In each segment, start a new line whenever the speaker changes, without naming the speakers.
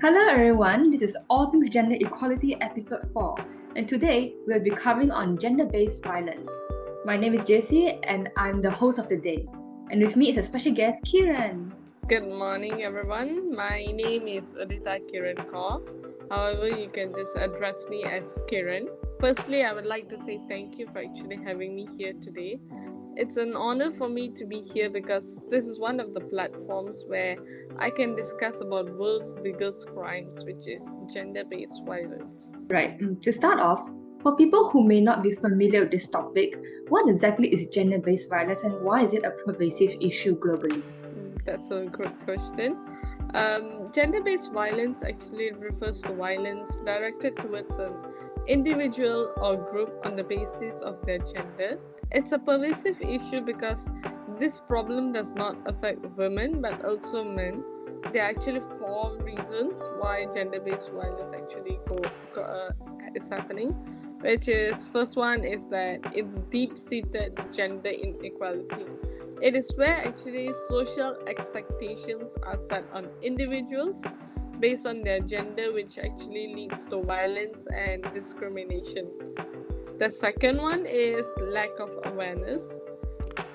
Hello everyone, this is All Things Gender Equality episode 4, and today we'll be covering on gender-based violence. My name is Jessie and I'm the host of the day. And with me is a special guest, Kiran.
Good morning, everyone. My name is Udita Kiran Kaur. However, you can just address me as Kiran. Firstly, I would like to say thank you for actually having me here today. It's an honor for me to be here because this is one of the platforms where I can discuss about world's biggest crimes, which is gender-based violence.
Right, to start off, for people who may not be familiar with this topic, what exactly is gender-based violence and why is it a pervasive issue globally?
That's a good question. Gender-based violence actually refers to violence directed towards an individual or group on the basis of their gender. It's a pervasive issue because this problem does not affect women but also men. There are actually 4 reasons why gender-based violence actually is happening, which is first one is that it's deep-seated gender inequality. It is where actually social expectations are set on individuals based on their gender, which actually leads to violence and discrimination. The second one is lack of awareness.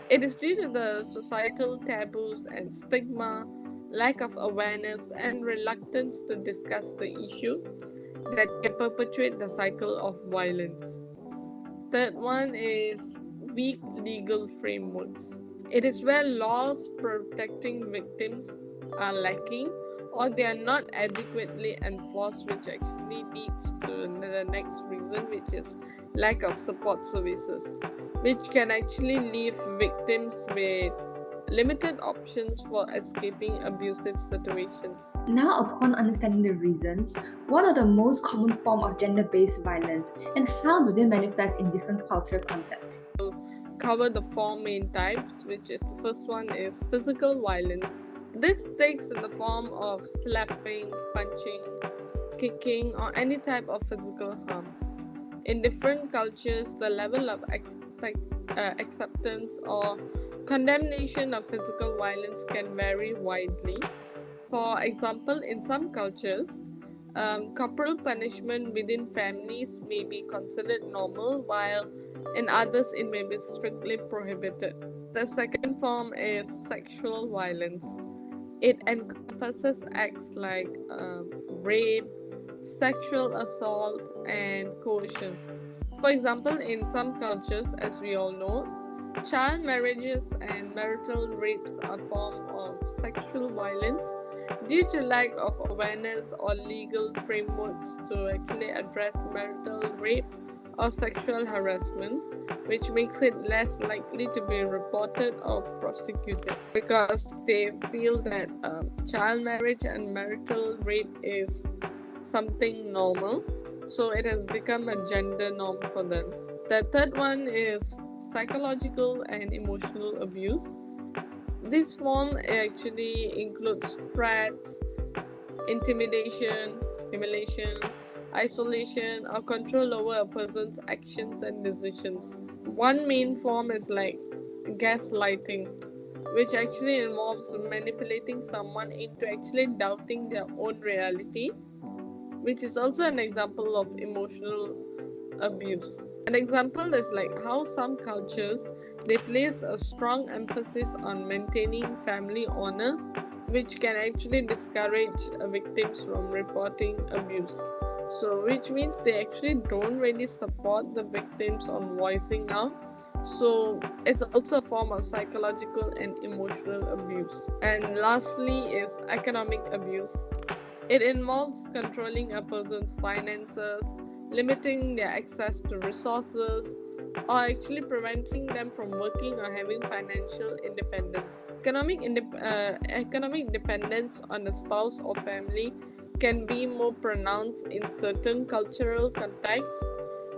It is due to the societal taboos and stigma, lack of awareness, and reluctance to discuss the issue that can perpetuate the cycle of violence. Third one is weak legal frameworks. It is where laws protecting victims are lacking or they are not adequately enforced, which actually leads to the next reason, which is lack of support services, which can actually leave victims with limited options for escaping abusive situations.
Now, upon understanding the reasons, what are the most common forms of gender-based violence and how do they manifest in different cultural contexts?
Cover the 4 main types, which is the first one is physical violence. This takes in the form of slapping, punching, kicking, or any type of physical harm. In different cultures, the level of acceptance or condemnation of physical violence can vary widely. For example, in some cultures, corporal punishment within families may be considered normal, while in others it may be strictly prohibited. The second form is sexual violence. It encompasses acts like rape, sexual assault, and coercion. For example, in some cultures, as we all know, child marriages and marital rapes are a form of sexual violence due to lack of awareness or legal frameworks to actually address marital rape or sexual harassment, which makes it less likely to be reported or prosecuted because they feel that child marriage and marital rape is something normal, so it has become a gender norm for them. The third one is psychological and emotional abuse. This form actually includes threats, intimidation, humiliation, isolation, or control over a person's actions and decisions. One main form is like gaslighting, which actually involves manipulating someone into actually doubting their own reality, which is also an example of emotional abuse. An example is like how some cultures they place a strong emphasis on maintaining family honor, which can actually discourage victims from reporting abuse. So, which means they actually don't really support the victims on voicing out. So, it's also a form of psychological and emotional abuse. And lastly, is economic abuse. It involves controlling a person's finances, limiting their access to resources, or actually preventing them from working or having financial independence. Economic dependence on a spouse or family can be more pronounced in certain cultural contexts,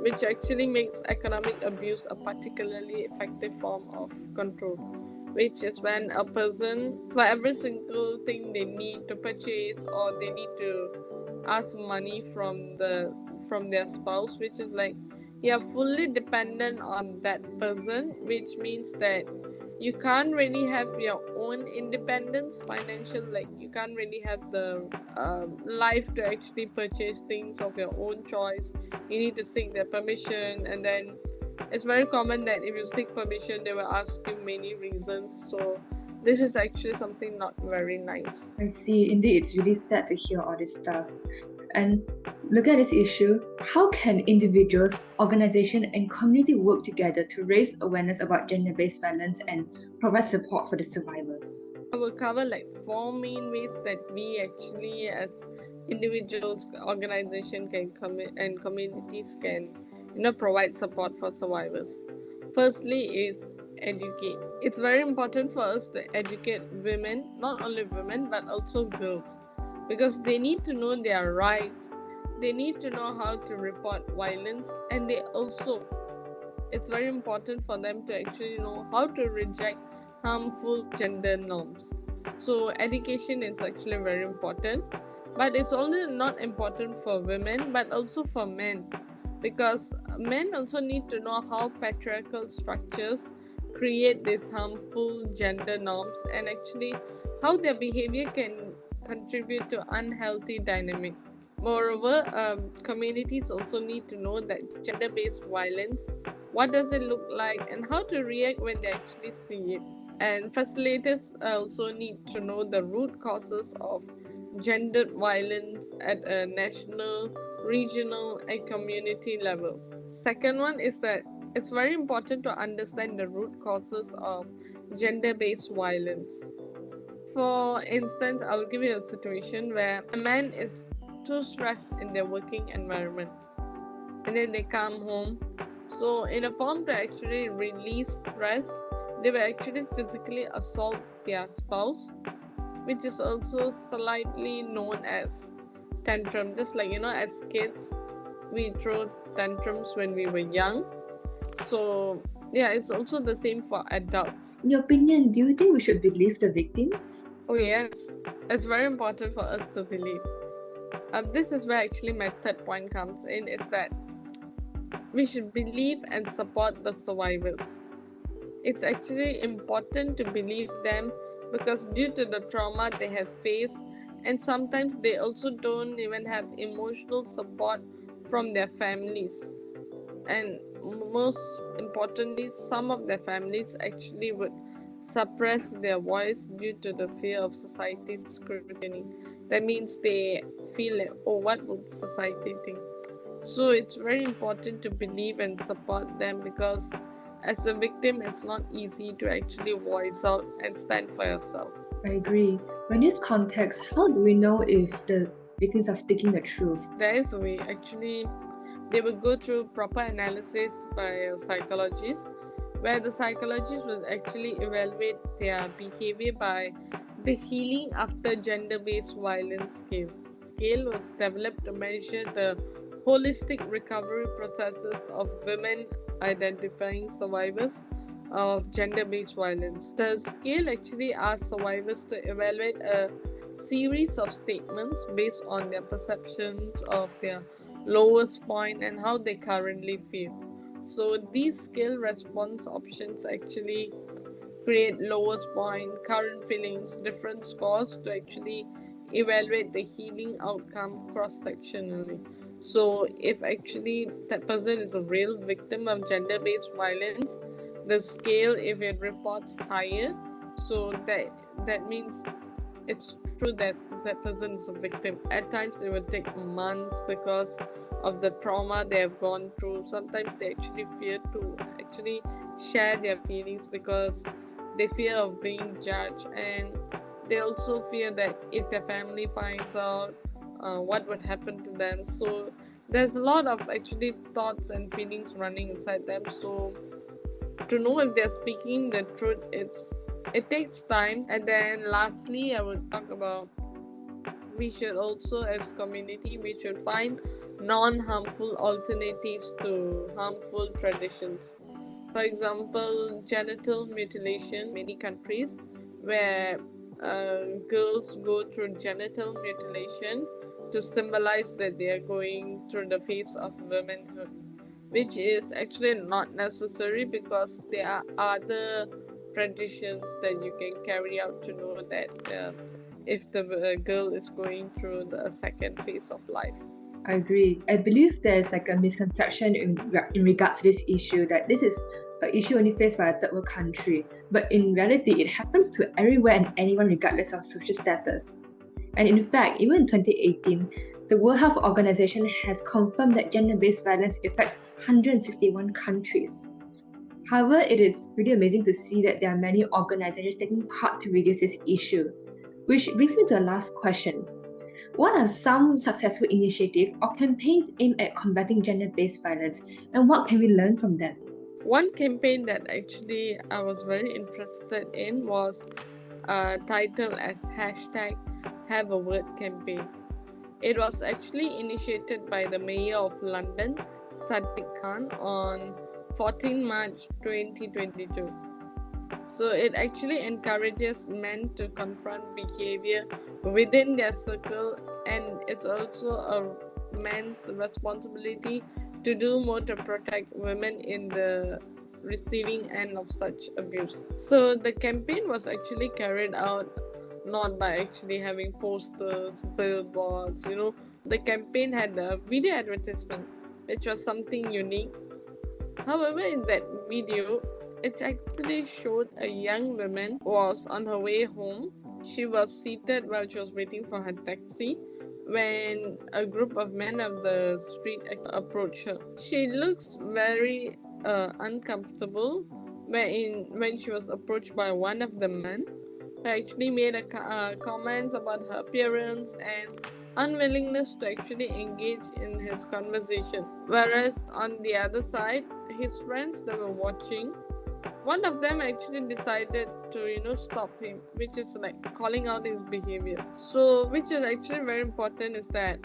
which actually makes economic abuse a particularly effective form of control, which is when a person, for every single thing they need to purchase or they need to ask money from their spouse, which is like you are fully dependent on that person, which means that you can't really have your own independence financial, like you can't really have the life to actually purchase things of your own choice. You need to seek their permission, and then it's very common that if you seek permission they will ask you many reasons. So this is actually something not very nice.
I see. Indeed, it's really sad to hear all this stuff. And look at this issue, how can individuals, organizations, and community work together to raise awareness about gender-based violence and provide support for the survivors?
I will cover like 4 main ways that we actually as individuals, organization can and communities can provide support for survivors. Firstly is educate. It's very important for us to educate women, not only women but also girls, because they need to know their rights, they need to know how to report violence, and it's very important for them to actually know how to reject harmful gender norms. So education is actually very important, but it's only not important for women but also for men, because men also need to know how patriarchal structures create these harmful gender norms, and actually how their behavior can contribute to unhealthy dynamic. Moreover, communities also need to know that gender-based violence, what does it look like, and how to react when they actually see it. And facilitators also need to know the root causes of gendered violence at a national, regional, and community level. Second one is that it's very important to understand the root causes of gender-based violence. For instance, I will give you a situation where a man is too stressed in their working environment, and then they come home. So in a form to actually release stress, they will actually physically assault their spouse, which is also slightly known as tantrum. Just like as kids we throw tantrums when we were young. So yeah, it's also the same for adults.
In your opinion, do you think we should believe the victims?
Oh yes, it's very important for us to believe. This is where actually my third point comes in, is that we should believe and support the survivors. It's actually important to believe them, because due to the trauma they have faced, and sometimes they also don't even have emotional support from their families. And most importantly, some of their families actually would suppress their voice due to the fear of society's scrutiny. That means they feel like, oh, what will society think? So it's very important to believe and support them, because as a victim, it's not easy to actually voice out and stand for yourself.
I agree. In this context, how do we know if the victims are speaking the truth?
There is a way. Actually, they would go through proper analysis by a psychologist, where the psychologist will actually evaluate their behavior by the Healing After Gender-Based Violence scale. The scale was developed to measure the holistic recovery processes of women identifying survivors of gender-based violence. The scale actually asks survivors to evaluate a series of statements based on their perceptions of their lowest point and how they currently feel. So these scale response options actually create lowest point, current feelings, different scores to actually evaluate the healing outcome cross-sectionally. So if actually that person is a real victim of gender-based violence, the scale, if it reports higher, so that means it's true that that person is a victim. At times it will take months because of the trauma they have gone through. Sometimes they actually fear to actually share their feelings because they fear of being judged, and they also fear that if their family finds out, what would happen to them. So there's a lot of actually thoughts and feelings running inside them. So to know if they're speaking the truth, it takes time. And then lastly, I would talk about, we should also, as community, we should find non-harmful alternatives to harmful traditions. For example, genital mutilation. Many countries where girls go through genital mutilation to symbolize that they are going through the phase of womanhood, which is actually not necessary, because there are other traditions that you can carry out to know that if the girl is going through the second phase of life.
I agree. I believe there's like a misconception in regards to this issue that this is an issue only faced by a third world country. But in reality, it happens to everywhere and anyone regardless of social status. And in fact, even in 2018, the World Health Organization has confirmed that gender-based violence affects 161 countries. However, it is really amazing to see that there are many organizations taking part to reduce this issue. Which brings me to the last question. What are some successful initiatives or campaigns aimed at combating gender-based violence, and what can we learn from them?
One campaign that actually I was very interested in was titled as #HaveAWord campaign. It was actually initiated by the Mayor of London, Sadiq Khan, on 14 March 2022. So it actually encourages men to confront behavior within their circle, and it's also a man's responsibility to do more to protect women in the receiving end of such abuse. So the campaign was actually carried out not by actually having posters, billboards, the campaign had a video advertisement, which was something unique. However, in that video, it actually showed a young woman was on her way home. She was seated while she was waiting for her taxi when a group of men of the street approached her. She looks very uncomfortable when she was approached by one of the men, who actually made comments about her appearance and unwillingness to actually engage in his conversation. Whereas on the other side, his friends that were watching, one of them actually decided to stop him, which is like calling out his behavior. So which is actually very important, is that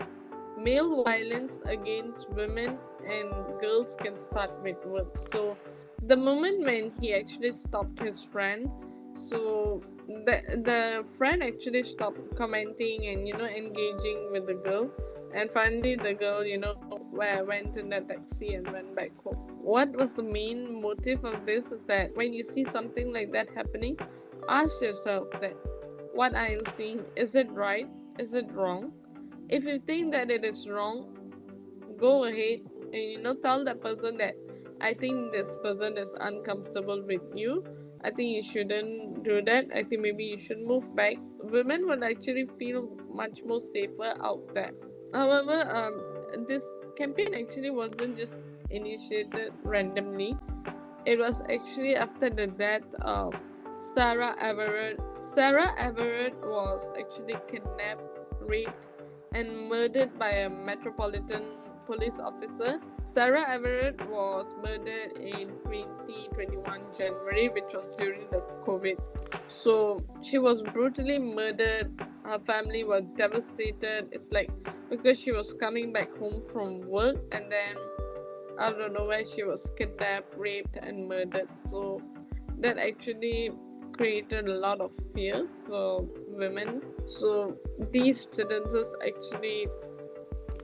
male violence against women and girls can start with words. So the moment when he actually stopped his friend, so the friend actually stopped commenting and engaging with the girl, and finally the girl went in the taxi and went back home. What was the main motive of this is that when you see something like that happening, ask yourself that what I am seeing, is it right, is it wrong? If you think that it is wrong, go ahead and tell that person that I think this person is uncomfortable with you. I think you shouldn't do that. I think maybe you should move back. Women would actually feel much more safer out there. However, this campaign actually wasn't just initiated randomly. It was actually after the death of Sarah Everard. Sarah Everard was actually kidnapped, raped, and murdered by a Metropolitan Police officer. Sarah Everard was murdered in 2021 January, which was during the COVID. So she was brutally murdered. Her family was devastated. It's like because she was coming back home from work, and then out of nowhere she was kidnapped, raped, and murdered. So that actually created a lot of fear for women. So these incidences actually,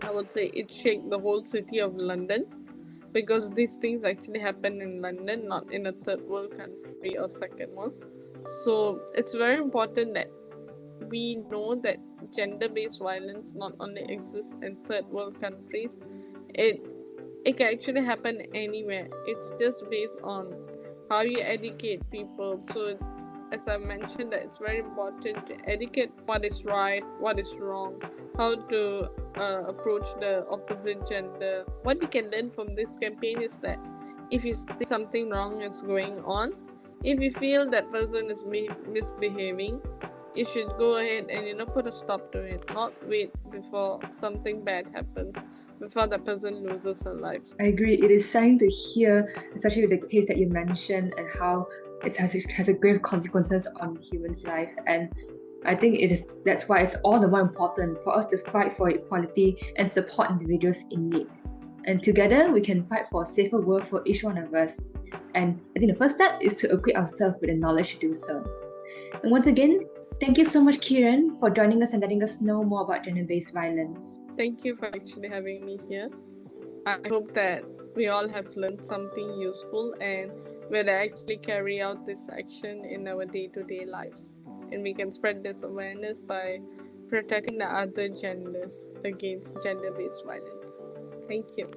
I would say, it shakes the whole city of London, because these things actually happen in London, not in a third world country or second world. So it's very important that we know that gender-based violence not only exists in third world countries, it can actually happen anywhere. It's just based on how you educate people. So as I mentioned, that it's very important to educate what is right, what is wrong, how to approach the opposite gender. What we can learn from this campaign is that if you see something wrong is going on, if you feel that person is misbehaving, you should go ahead and put a stop to it, not wait before something bad happens, before that person loses her life.
I agree. It is saddening to hear, especially with the case that you mentioned and how it has a grave consequences on humans' life. And I think that's why it's all the more important for us to fight for equality and support individuals in need. And together we can fight for a safer world for each one of us. And I think the first step is to equip ourselves with the knowledge to do so. And once again, thank you so much, Kiran, for joining us and letting us know more about gender-based violence.
Thank you for actually having me here. I hope that we all have learned something useful, and where they actually carry out this action in our day-to-day lives. And we can spread this awareness by protecting the other genders against gender-based violence. Thank you.